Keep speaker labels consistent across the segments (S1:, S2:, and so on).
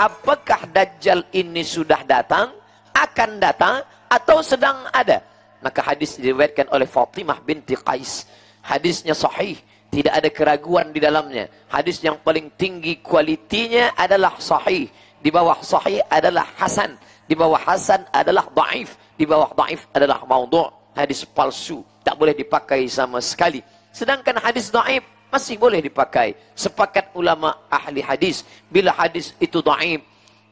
S1: apakah Dajjal ini sudah datang, akan datang, atau sedang ada? Maka hadis diriwayatkan oleh Fatimah binti Qais. Hadisnya sahih, tidak ada keraguan di dalamnya. Hadis yang paling tinggi kualitinya adalah sahih. Di bawah sahih adalah hasan. Di bawah hasan adalah dhaif. Di bawah dhaif adalah maudhu'. Hadis palsu, tak boleh dipakai sama sekali. Sedangkan hadis dhaif masih boleh dipakai. Sepakat ulama ahli hadis, bila hadis itu dhaif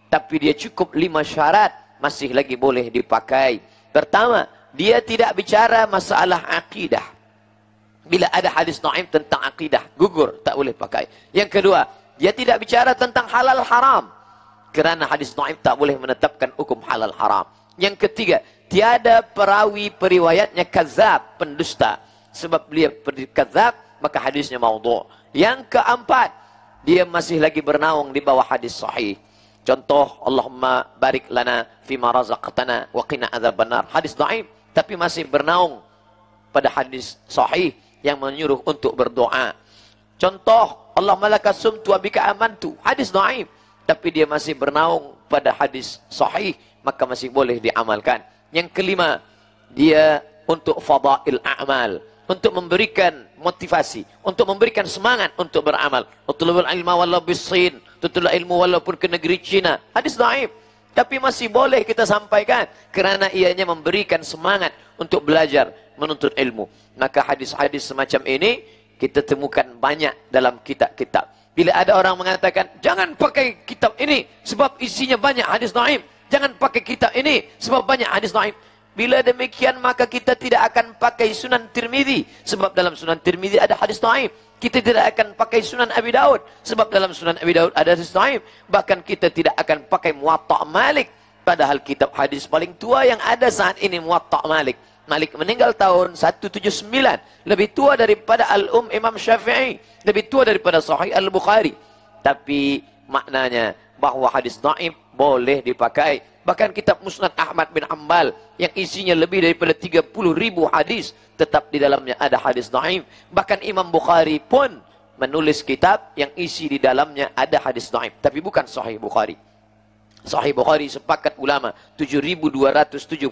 S1: tapi dia cukup 5 syarat, masih lagi boleh dipakai. Pertama, dia tidak bicara masalah akidah. Bila ada hadis dhaif tentang akidah, gugur, tak boleh pakai. Yang kedua, dia tidak bicara tentang halal haram. Kerana hadis dhaif tak boleh menetapkan hukum halal haram. Yang ketiga, tiada perawi periwayatnya kazab, pendusta. Sebab beliau kazab, maka hadisnya maudhu'. Yang keempat, dia masih lagi bernaung di bawah hadis sahih. Contoh, Allahumma barik lana fima razaqtana wa qina adzabannar. Hadis dhaif tapi masih bernaung pada hadis sahih yang menyuruh untuk berdoa. Contoh, Allahumma laka sumtu wa bika amantu. Hadis dhaif tapi dia masih bernaung pada hadis sahih, maka masih boleh diamalkan. Yang kelima, dia untuk fadail a'mal, untuk memberikan motivasi, untuk memberikan semangat untuk beramal. Utlubul ilma walau bisin, tutulul ilmu walaupun ke negeri Cina. Hadis dhaif tapi masih boleh kita sampaikan kerana ianya memberikan semangat untuk belajar, menuntut ilmu. Maka hadis-hadis semacam ini kita temukan banyak dalam kitab-kitab. Bila ada orang mengatakan, jangan pakai kitab ini sebab isinya banyak hadis dhaif, jangan pakai kitab ini sebab banyak hadis dhaif. Bila demikian, maka kita tidak akan pakai Sunan Tirmidzi sebab dalam Sunan Tirmidzi ada hadis dhaif. Kita tidak akan pakai Sunan Abi Daud sebab dalam Sunan Abi Daud ada hadis dhaif. Bahkan kita tidak akan pakai Muwatta' Malik, padahal kitab hadis paling tua yang ada saat ini Muwatta' Malik. Malik meninggal tahun 179, lebih tua daripada Imam Syafi'i, lebih tua daripada Sahih Al-Bukhari. Tapi maknanya bahwa hadis dhaif boleh dipakai. Bahkan kitab Musnad Ahmad bin Hanbal yang isinya lebih daripada 30.000 hadis, tetap di dalamnya ada hadis dhaif. Bahkan Imam Bukhari pun menulis kitab yang isi di dalamnya ada hadis dhaif, tapi bukan Sahih Bukhari. Sahih Bukhari sepakat ulama 7.275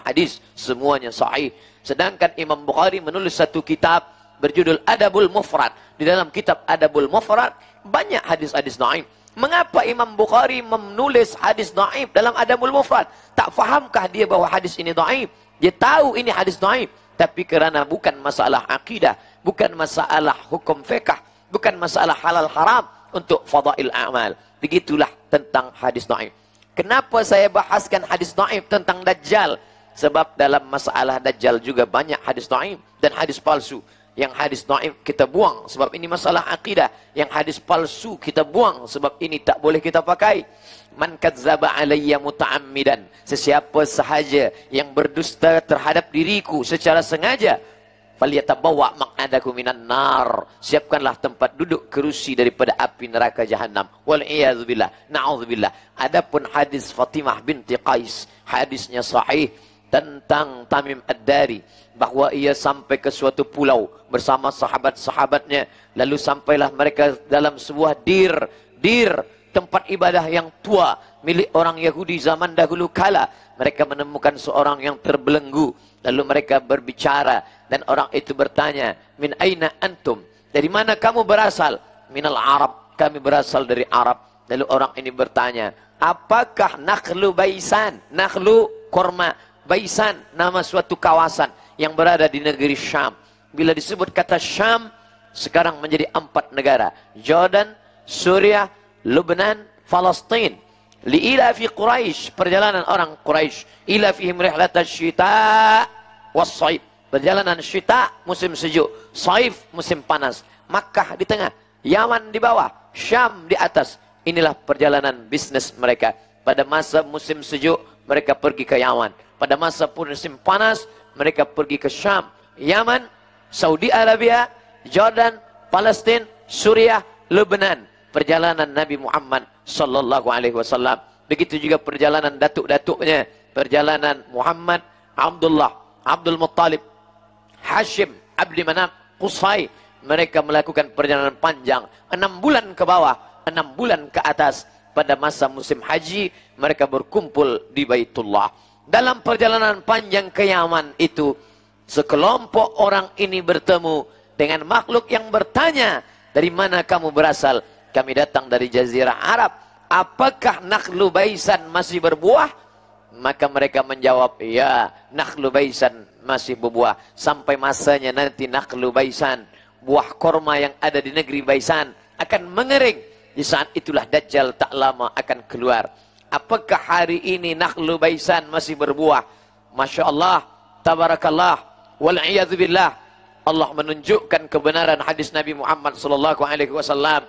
S1: hadis, semuanya sahih. Sedangkan Imam Bukhari menulis satu kitab berjudul Adabul Mufrad. Di dalam kitab Adabul Mufrad banyak hadis-hadis dhaif. Mengapa Imam Bukhari menulis hadis dhaif dalam Adabul Mufrad? Tak fahamkah dia bahwa hadis ini dhaif? Dia tahu ini hadis dhaif, tapi kerana bukan masalah akidah, bukan masalah hukum fiqh, bukan masalah halal haram, untuk fadail a'mal. Begitulah tentang hadis dhaif. Kenapa saya bahaskan hadis dhaif tentang Dajjal? Sebab dalam masalah Dajjal juga banyak hadis dhaif dan hadis palsu. Yang hadis dhaif kita buang sebab ini masalah akidah. Yang hadis palsu kita buang sebab ini tak boleh kita pakai. Man kadzdzaba alayya muta'ammidan, sesiapa sahaja yang berdusta terhadap diriku secara sengaja, falyatabawwa maq'adahu minan nar, siapkanlah tempat duduk kerusi daripada api neraka jahanam. Wal iyadzu billah, na'udzubillah. Adapun hadis Fatimah binti Qais, hadisnya sahih tentang Tamim Ad-Dari, bahwa ia sampai ke suatu pulau bersama sahabat-sahabatnya, lalu sampailah mereka dalam sebuah dir, tempat ibadah yang tua milik orang Yahudi zaman dahulu kala. Mereka menemukan seorang yang terbelenggu, lalu mereka berbicara dan orang itu bertanya, min aina antum, dari mana kamu berasal? Minal Arab, kami berasal dari Arab. Lalu orang ini bertanya, apakah Nakhlu Baisan? Nakhlu korma, Baisan nama suatu kawasan yang berada di negeri Syam. Bila disebut kata Syam, sekarang menjadi 4 negara: Jordan, Suriah, Lebanon, Palestin. Li'ila fi Quraisy, perjalanan orang Quraisy. Ila fihim rihlatash syita was-saif, perjalanan syita musim sejuk, saif musim panas. Makkah di tengah, Yaman di bawah, Syam di atas. Inilah perjalanan bisnis mereka. Pada masa musim sejuk mereka pergi ke Yaman. Pada masa musim panas mereka pergi ke Syam, Yaman, Saudi Arabia, Jordan, Palestin, Suriah, Lebanon. Perjalanan Nabi Muhammad sallallahu alaihi wasallam. Begitu juga perjalanan datuk-datuknya, perjalanan Muhammad, Abdullah, Abdul Muttalib, Hashim, Abdi Manaf, Qusay. Mereka melakukan perjalanan panjang 6 bulan ke bawah, 6 bulan ke atas. pada masa musim haji mereka berkumpul di Baitullah. Dalam perjalanan panjang ke Yaman itu, sekelompok orang ini bertemu dengan makhluk yang bertanya, dari mana kamu berasal? Kami datang dari Jazirah Arab. Apakah nakhlu baisan masih berbuah? Maka mereka menjawab, ya, nakhlu baisan masih berbuah. Sampai masanya nanti nakhlu baisan, buah korma yang ada di negeri Baisan akan mengering. Di saat itulah Dajjal tak lama akan keluar. Apakah hari ini nakhlu Baisan masih berbuah? Masya Allah, tabarakallah, wal'iyadzubillah. Allah menunjukkan kebenaran hadis Nabi Muhammad SAW.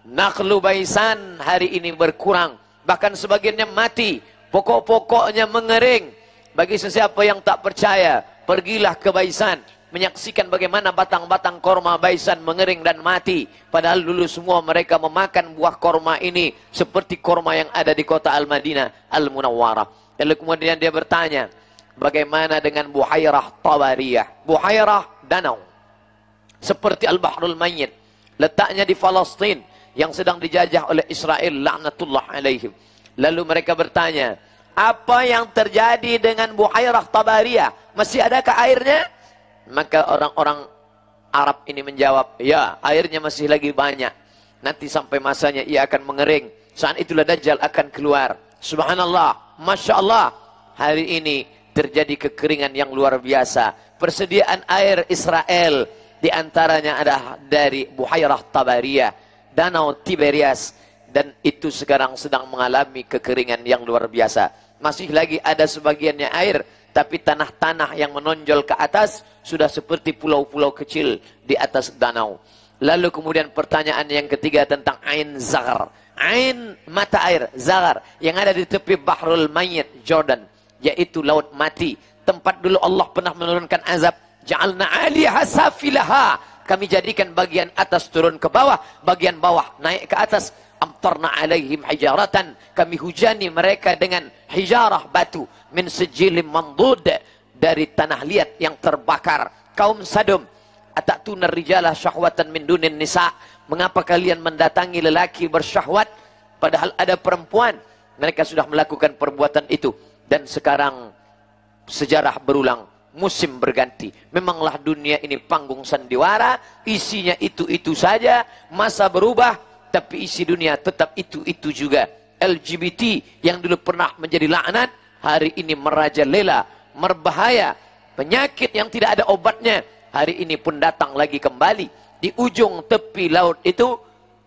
S1: Nakhlu Baisan hari ini berkurang, bahkan sebagiannya mati, pokok-pokoknya mengering. Bagi sesiapa yang tak percaya, pergilah ke Baisan, menyaksikan bagaimana batang-batang korma Baisan mengering dan mati. Padahal dulu semua mereka memakan buah korma ini seperti korma yang ada di kota Al-Madinah Al-Munawwarah. Lalu kemudian dia bertanya, bagaimana dengan Buhairah Tabariyah? Buhairah danau seperti Al-Bahrul Mayyit, letaknya di Palestina yang sedang dijajah oleh Israel laknatullah alaihim. Lalu mereka bertanya, apa yang terjadi dengan Buhairah Tabariyah? Masih adakah airnya? Maka orang-orang Arab ini menjawab, ya, airnya masih lagi banyak. Nanti sampai masanya ia akan mengering. Saat itulah Dajjal akan keluar. Subhanallah, Masya Allah, hari ini terjadi kekeringan yang luar biasa. Persediaan air Israel diantaranya adalah dari Buhairah Tabariyah, Danau Tiberias, dan itu sekarang sedang mengalami kekeringan yang luar biasa. Masih lagi ada sebagiannya air, tapi tanah-tanah yang menonjol ke atas sudah seperti pulau-pulau kecil di atas danau. Lalu kemudian pertanyaan yang ketiga tentang Ain Zaghar. Ain, mata air, Zaghar, yang ada di tepi Bahrul Mayyit, Jordan, yaitu laut mati. Tempat dulu Allah pernah menurunkan azab. Ja'alna 'aliyaha safilaha. Kami jadikan bagian atas turun ke bawah, bagian bawah naik ke atas. Amtarna 'alaihim hijaratan. Kami hujani mereka dengan hijarah batu min sijilim mandud, dari tanah liat yang terbakar. Kaum Sadum, atatunar rijalah syahwatan min dunin nisa. Mengapa kalian mendatangi lelaki bersyahwat padahal ada perempuan? Mereka sudah melakukan perbuatan itu. Dan sekarang sejarah berulang, musim berganti. Memanglah dunia ini panggung sandiwara, isinya itu-itu saja. Masa berubah, tapi isi dunia tetap itu-itu juga. LGBT yang dulu pernah menjadi laknat, hari ini merajalela, berbahaya. Penyakit yang tidak ada obatnya, hari ini pun datang lagi kembali. Di ujung tepi laut itu,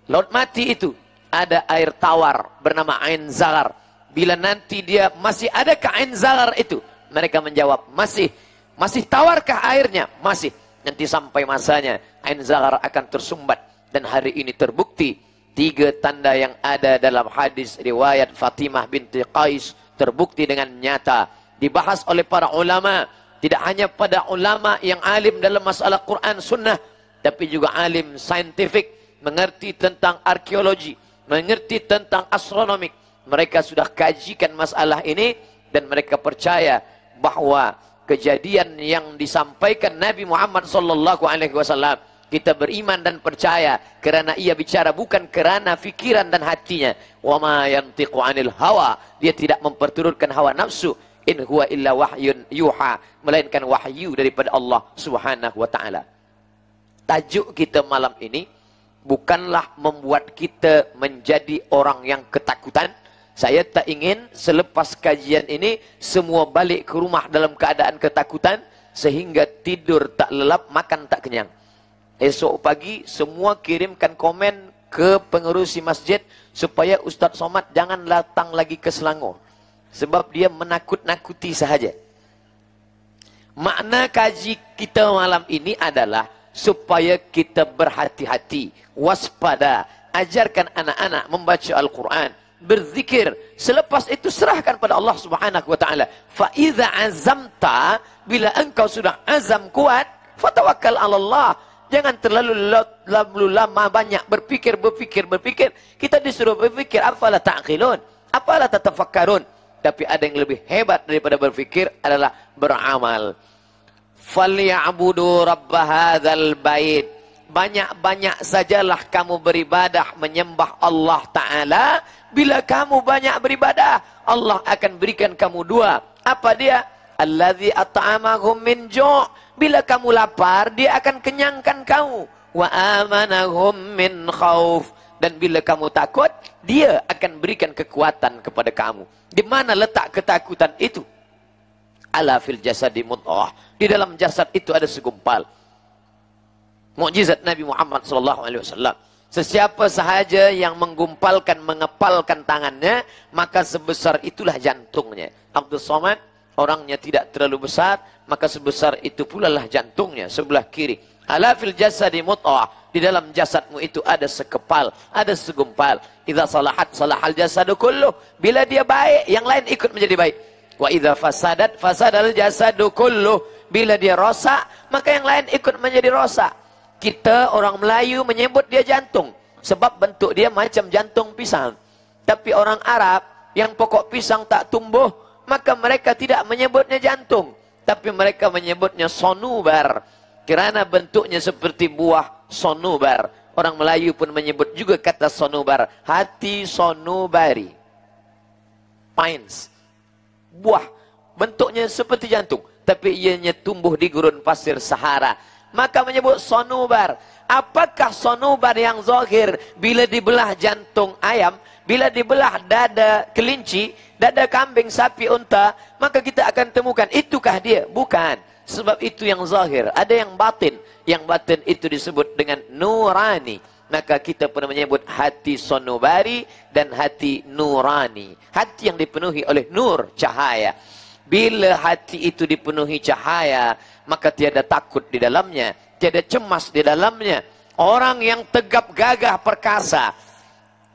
S1: laut mati itu, ada air tawar bernama Ain Zaghar. Bila nanti dia masih adakah Ain Zaghar itu? Mereka menjawab, masih. Masih tawarkah airnya? Masih. Nanti sampai masanya Ain Zaghar akan tersumbat. Dan hari ini terbukti 3 tanda yang ada dalam hadis riwayat Fatimah binti Qais terbukti dengan nyata. Dibahas oleh para ulama. Tidak hanya pada ulama yang alim dalam masalah Quran Sunnah, tapi juga alim saintifik, mengerti tentang arkeologi, mengerti tentang astronomik. Mereka sudah kajikan masalah ini dan mereka percaya bahwa kejadian yang disampaikan Nabi Muhammad SAW, kita beriman dan percaya karena ia bicara bukan kerana fikiran dan hatinya. Wa ma yantiqu 'anil hawa, dia tidak memperturutkan hawa nafsu. In huwa illa wahyun yuha, melainkan wahyu daripada Allah Subhanahu wa taala. Tajuk kita malam ini bukanlah membuat kita menjadi orang yang ketakutan. Saya tak ingin selepas kajian ini semua balik ke rumah dalam keadaan ketakutan sehingga tidur tak lelap, makan tak kenyang. Esok pagi semua kirimkan komen ke pengerusi masjid supaya Ustaz Somad jangan datang lagi ke Selangor. Sebab dia menakut-nakuti sahaja. Makna kaji kita malam ini adalah supaya kita berhati-hati, waspada, ajarkan anak-anak membaca Al-Quran, berzikir. Selepas itu serahkan pada Allah Subhanahu wa taala. Fa iza azamta, bila engkau sudah azam kuat, fatawakkal 'ala Allah. Jangan terlalu lama banyak berpikir. Kita disuruh berpikir, afala ta'qilun, afala tatafakkarun. Tapi ada yang lebih hebat daripada berpikir adalah beramal. Falya'budu rabb hadzal bait. Banyak-banyak sajalah kamu beribadah menyembah Allah Ta'ala Bila kamu banyak beribadah, Allah akan berikan kamu dua. Apa dia? Allazi at'amahum min ju'. Bila kamu lapar, dia akan kenyangkan kamu. Wa amanahum min khauf. Dan bila kamu takut, dia akan berikan kekuatan kepada kamu. Di mana letak ketakutan itu? Ala fil jasadi mudghah. Di dalam jasad itu ada segumpal. Mukjizat Nabi Muhammad SAW. Sesiapa sahaja yang menggumpalkan, mengepalkan tangannya, maka sebesar itulah jantungnya. Abdul Somad, orangnya tidak terlalu besar, maka sebesar itu pula lah jantungnya, sebelah kiri. Ala fil jasadi mudghah. Di dalam jasadmu itu ada sekepal, ada segumpal. Idza salahat salahal jasadu kulluh. Bila dia baik, yang lain ikut menjadi baik. Wa idza fasadat fasadal jasadu kulluh. Bila dia rosak, maka yang lain ikut menjadi rosak. Kita orang Melayu menyebut dia jantung, sebab bentuk dia macam jantung pisang. Tapi orang Arab yang pokok pisang tak tumbuh, maka mereka tidak menyebutnya jantung, tapi mereka menyebutnya sonubar. Kerana bentuknya seperti buah sonubar. Orang Melayu pun menyebut juga kata sonubar. Hati sonubari. Pines. Buah. Bentuknya seperti jantung. Tapi ianya tumbuh di gurun pasir Sahara. Maka menyebut sonubar. Apakah sonubar yang zahir? Bila dibelah jantung ayam, bila dibelah dada kelinci, dada kambing, sapi, unta, maka kita akan temukan, itukah dia? Bukan. Sebab itu yang zahir. Ada yang batin. Yang batin itu disebut dengan nurani. Maka kita pernah menyebut hati sonubari dan hati nurani. Hati yang dipenuhi oleh nur, cahaya. Bila hati itu dipenuhi cahaya, maka tiada takut di dalamnya, tiada cemas di dalamnya. Orang yang tegap gagah perkasa,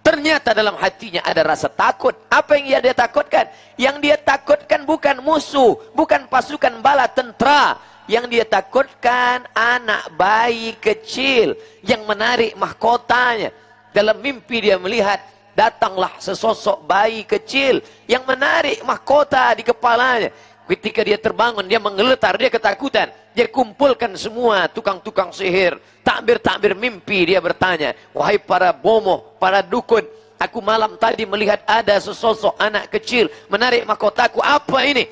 S1: ternyata dalam hatinya ada rasa takut. Apa yang dia takutkan? Yang dia takutkan bukan musuh, bukan pasukan bala tentera. Yang dia takutkan anak bayi kecil yang menarik mahkotanya. Dalam mimpi dia melihat, datanglah sesosok bayi kecil yang menarik mahkota di kepalanya. Ketika dia terbangun, dia menggeletar, dia ketakutan. Dia kumpulkan semua tukang-tukang sihir, takbir-takbir mimpi. Dia bertanya, wahai para bomoh, para dukun, aku malam tadi melihat ada sesosok anak kecil menarik mahkotaku. Apa ini?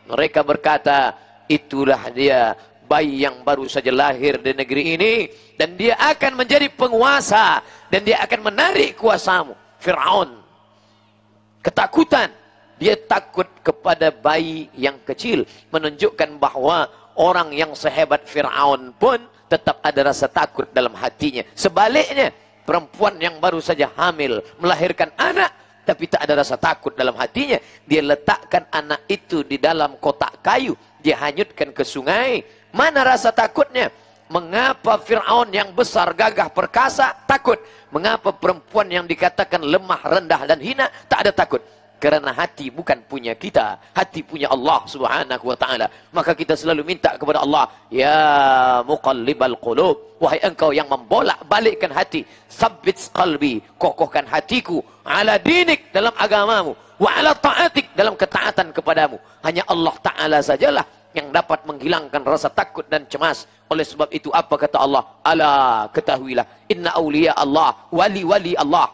S1: Mereka berkata, itulah dia, bayi yang baru saja lahir di negeri ini. Dan dia akan menjadi penguasa. Dan dia akan menarik kuasamu. Fir'aun. Ketakutan. Dia takut kepada bayi yang kecil. Menunjukkan bahawa orang yang sehebat Fir'aun pun tetap ada rasa takut dalam hatinya. Sebaliknya, perempuan yang baru saja hamil, melahirkan anak, tapi tak ada rasa takut dalam hatinya. Dia letakkan anak itu di dalam kotak kayu. Dia hanyutkan ke sungai. Mana rasa takutnya? Mengapa Fir'aun yang besar, gagah, perkasa takut? Mengapa perempuan yang dikatakan lemah, rendah dan hina tak ada takut? Kerana hati bukan punya kita, hati punya Allah Subhanahu wa ta'ala. Maka kita selalu minta kepada Allah, ya muqallibal qulub, wahai engkau yang membolak-balikkan hati, sabbit qalbi, kokohkan hatiku, ala dinik, dalam agamamu, wa ala ta'atik, dalam ketaatan kepadamu. Hanya Allah Ta'ala sajalah yang dapat menghilangkan rasa takut dan cemas. Oleh sebab itu apa kata Allah? Ala, ketahuilah, inna awliya Allah, wali-wali Allah.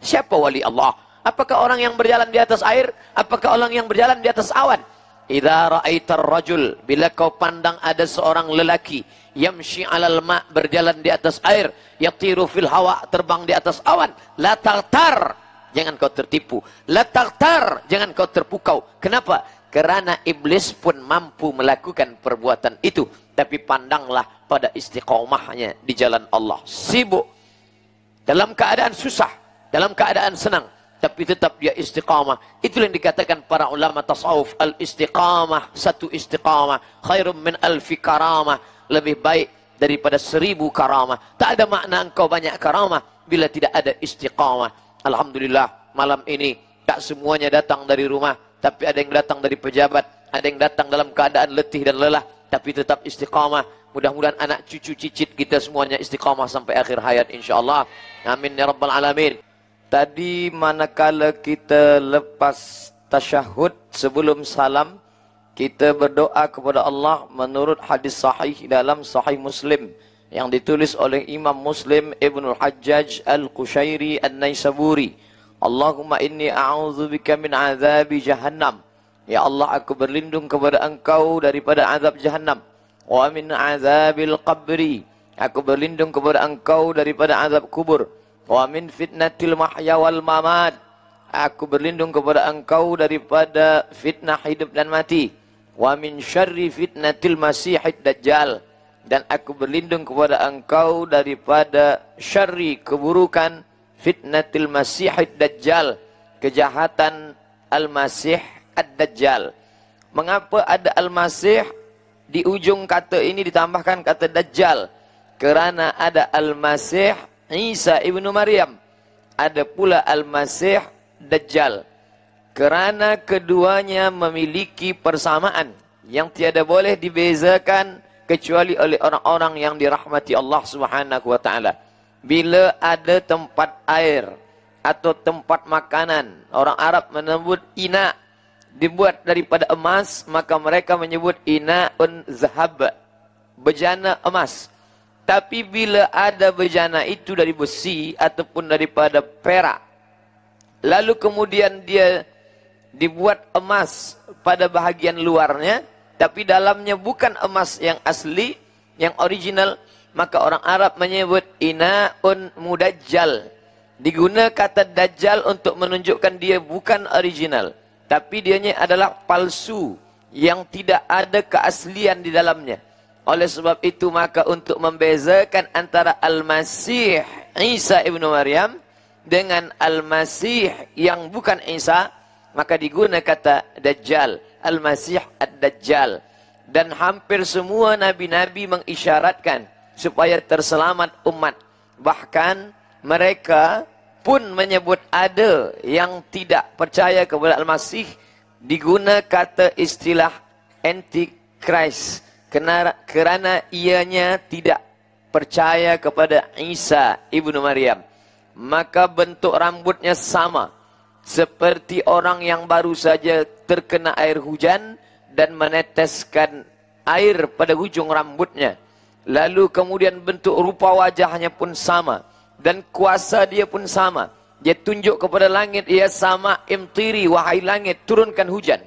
S1: Siapa wali Allah? Apakah orang yang berjalan di atas air? Apakah orang yang berjalan di atas awan? Idza ra'aitar rajul, bila kau pandang ada seorang lelaki yamshi 'alal ma', berjalan di atas air, yatiru fil hawa, terbang di atas awan, la taghtar, jangan kau tertipu. La taghtar, jangan kau terpukau. Kenapa? Kerana iblis pun mampu melakukan perbuatan itu. Tapi pandanglah pada istiqamahnya di jalan Allah. Sibuk, dalam keadaan susah, dalam keadaan senang, tapi tetap dia istiqamah. Itulah yang dikatakan para ulama tasawuf, al-istiqamah, satu istiqamah khairum min alfi karamah, lebih baik daripada 1000 karamah. Tak ada makna engkau banyak karamah bila tidak ada istiqamah. Alhamdulillah, malam ini tak semuanya datang dari rumah, tapi ada yang datang dari pejabat, ada yang datang dalam keadaan letih dan lelah, tapi tetap istiqamah. Mudah-mudahan anak cucu cicit kita semuanya istiqamah sampai akhir hayat insyaAllah. Amin ya rabbal alamin. Tadi manakala kita lepas tasyahud sebelum salam, kita berdoa kepada Allah menurut hadis sahih dalam Sahih Muslim yang ditulis oleh Imam Muslim Ibnul Hajjaj Al-Qushairi An-Naisaburi. Allahumma inni a'udzubika min azabi jahannam. Ya Allah, aku berlindung kepada Engkau daripada azab jahannam. Wa min azabil qabri. Aku berlindung kepada Engkau daripada azab kubur. Wa min fitnatil mahya wal mamat. Aku berlindung kepada Engkau daripada fitnah hidup dan mati. Wa min syarri fitnatil masihid dajjal. Dan aku berlindung kepada Engkau daripada syarri, keburukan fitnatil masihid dajjal, kejahatan al-masih ad-dajjal. Mengapa ada al-masih di ujung kata ini ditambahkan kata dajjal? Kerana ada al-masih Isa ibnu Maryam, ada pula al-masih dajjal. Kerana keduanya memiliki persamaan yang tiada boleh dibezakan kecuali oleh orang-orang yang dirahmati Allah Subhanahu wa taala. Bila ada tempat air atau tempat makanan, orang Arab menyebut ina, dibuat daripada emas, maka mereka menyebut inaun zahab, bejana emas. Tapi bila ada bejana itu dari besi ataupun daripada perak, lalu kemudian dia dibuat emas pada bahagian luarnya, tapi dalamnya bukan emas yang asli, yang original, maka orang Arab menyebut inaun mudajjal. Diguna kata dajjal untuk menunjukkan dia bukan original, tapi dianya adalah palsu, yang tidak ada keaslian di dalamnya. Oleh sebab itu, maka untuk membezakan antara Al-Masih Isa ibnu Maryam dengan Al-Masih yang bukan Isa, maka diguna kata Dajjal, Al-Masih Ad-Dajjal. Dan hampir semua nabi-nabi mengisyaratkan supaya terselamat umat. Bahkan mereka pun menyebut ada yang tidak percaya kepada Al-Masih, diguna kata istilah Antichrist, kerana ianya tidak percaya kepada Isa ibnu Maryam. Maka bentuk rambutnya sama seperti orang yang baru saja terkena air hujan dan meneteskan air pada ujung rambutnya. Lalu kemudian bentuk rupa wajahnya pun sama. Dan kuasa dia pun sama. Dia tunjuk kepada langit, ya sama imtiri, wahai langit, turunkan hujan.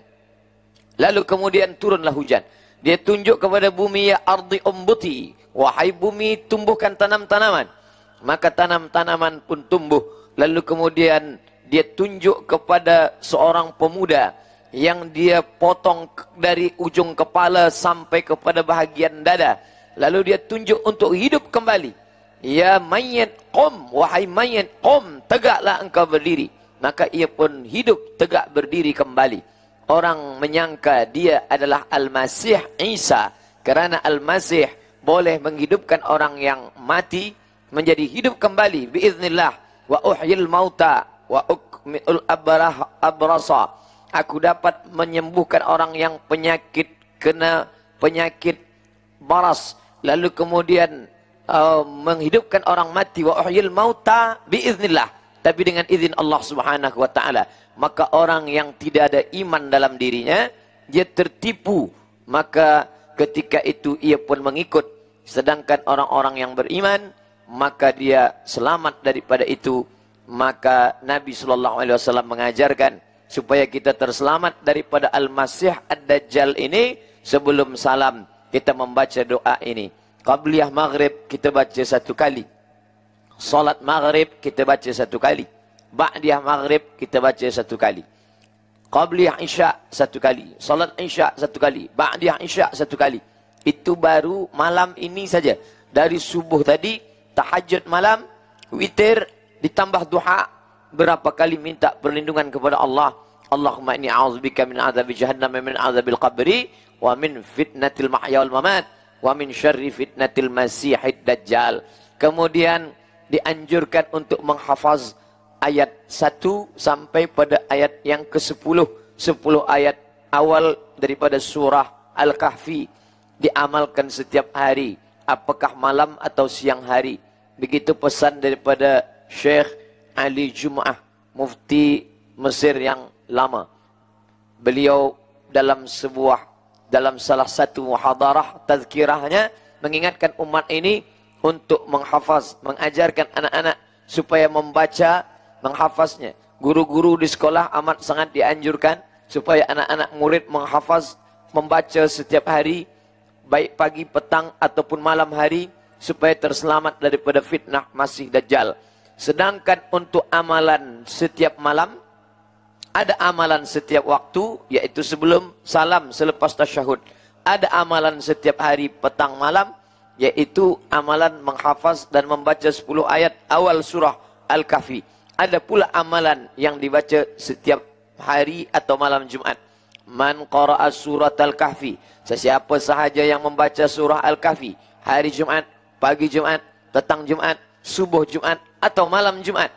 S1: Lalu kemudian turunlah hujan. Dia tunjuk kepada bumi, ya ardi umbuti, wahai bumi, tumbuhkan tanam-tanaman. Maka tanam-tanaman pun tumbuh. Lalu kemudian dia tunjuk kepada seorang pemuda yang dia potong dari ujung kepala sampai kepada bahagian dada. Lalu dia tunjuk untuk hidup kembali. Ya mayyit qum, wahai mayyit qum, tegaklah engkau berdiri. Maka ia pun hidup tegak berdiri kembali. Orang menyangka dia adalah Al-Masih Isa, kerana Al-Masih boleh menghidupkan orang yang mati menjadi hidup kembali biiznillah. Wa uhyil mauta wa ukmi'ul abrasa. Aku dapat menyembuhkan orang yang kena penyakit baras, lalu kemudian menghidupkan orang mati. Wa uhyil mauta biiznillah, tapi dengan izin Allah Subhanahu wa taala. Maka orang yang tidak ada iman dalam dirinya, dia tertipu, maka ketika itu ia pun mengikut. Sedangkan orang-orang yang beriman, maka dia selamat daripada itu. Maka Nabi SAW mengajarkan supaya kita terselamat daripada Al-Masih Ad-Dajjal ini. Sebelum salam kita membaca doa ini. Qabliyah maghrib kita baca 1 kali. Salat maghrib kita baca 1 kali. Ba'diyah maghrib kita baca 1 kali. Qabliyah isya 1 kali. Salat isya 1 kali. Ba'diyah isya 1 kali. Itu baru malam ini saja. Dari subuh tadi, tahajud malam, witir, ditambah duha, berapa kali minta perlindungan kepada Allah. Allahumma inni a'udzubika min azabi jahannam, min azabil qabri, wa min fitnatil mahya wal mamat, wa min syarri fitnatil masihid dajjal. Kemudian dianjurkan untuk menghafaz ayat 1 sampai pada ayat yang ke-10. 10 ayat awal daripada surah Al-Kahfi diamalkan setiap hari, apakah malam atau siang hari. Begitu pesan daripada Syekh Ali Jum'ah, mufti Mesir yang lama. Beliau dalam salah satu muhadarah tazkirahnya mengingatkan umat ini untuk menghafaz, mengajarkan anak-anak supaya membaca, menghafaznya. Guru-guru di sekolah amat sangat dianjurkan supaya anak-anak murid menghafaz, membaca setiap hari, baik pagi, petang, ataupun malam hari, supaya terselamat daripada fitnah Masih Dajjal. Sedangkan untuk amalan setiap malam, ada amalan setiap waktu, yaitu sebelum salam, selepas tasyahud. Ada amalan setiap hari, petang, malam, yaitu amalan menghafaz dan membaca 10 ayat awal surah Al-Kahfi. Ada pula amalan yang dibaca setiap hari atau malam Jumat. Man qara'a surat Al-Kahfi, sesiapa sahaja yang membaca surah Al-Kahfi hari Jumat, pagi Jumat, petang Jumat, subuh Jumat atau malam Jumat,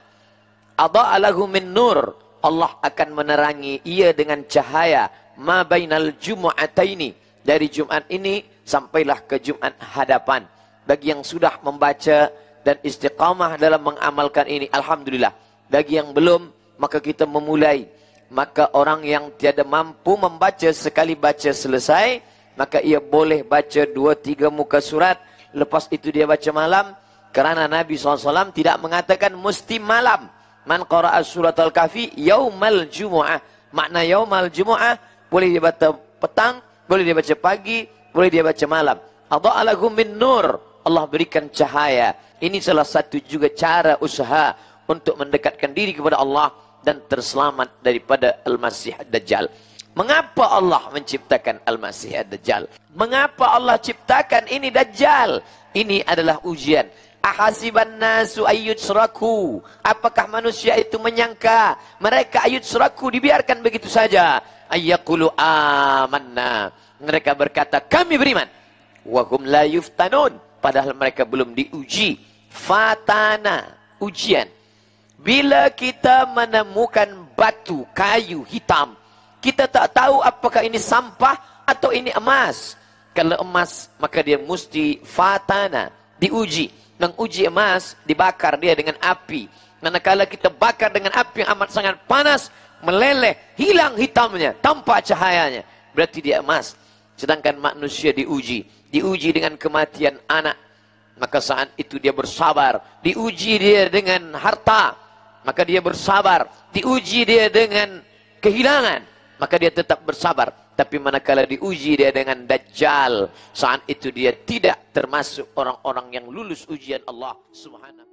S1: adha'a lahu min nur, Allah akan menerangi ia dengan cahaya ma bainal jumu'ataini, dari Jumat ini sampailah ke Jumat hadapan. Bagi yang sudah membaca dan istiqamah dalam mengamalkan ini, alhamdulillah. Bagi yang belum, maka kita memulai. Maka orang yang tiada mampu membaca, sekali baca selesai, maka ia boleh baca 2-3 muka surat, lepas itu dia baca malam. Kerana Nabi SAW tidak mengatakan mesti malam. Man qara'a surat Al-Kahfi yaumal jumu'ah. Makna yaumal jumu'ah, boleh dia baca petang, boleh dia baca pagi, boleh dia baca malam. Adha'a lahu min nur, Allah berikan cahaya. Ini salah satu juga cara usaha untuk mendekatkan diri kepada Allah dan terselamat daripada Al-Masih Ad-Dajjal. Mengapa Allah menciptakan Al-Masih Ad-Dajjal? Mengapa Allah ciptakan ini Dajjal? Ini adalah ujian. Ahasiban nasu ayyutsraku, apakah manusia itu menyangka mereka ayyutsraku, dibiarkan begitu saja? Ayyaqulu amanna, mereka berkata kami beriman. Wa hum la yuftanun, padahal mereka belum diuji. Fatana, ujian. Bila kita menemukan batu, kayu hitam, kita tak tahu apakah ini sampah atau ini emas. Kalau emas, maka dia mesti fatana, diuji. Menguji emas, dibakar dia dengan api. Manakala kita bakar dengan api yang amat sangat panas, meleleh, hilang hitamnya, tampak cahayanya, berarti dia emas. Sedangkan manusia diuji dengan kematian anak, maka saat itu dia bersabar. Diuji dia dengan harta, maka dia bersabar. Diuji dia dengan kehilangan, maka dia tetap bersabar. Tapi manakala diuji dia dengan Dajjal, saat itu dia tidak termasuk orang-orang yang lulus ujian Allah Subhanahu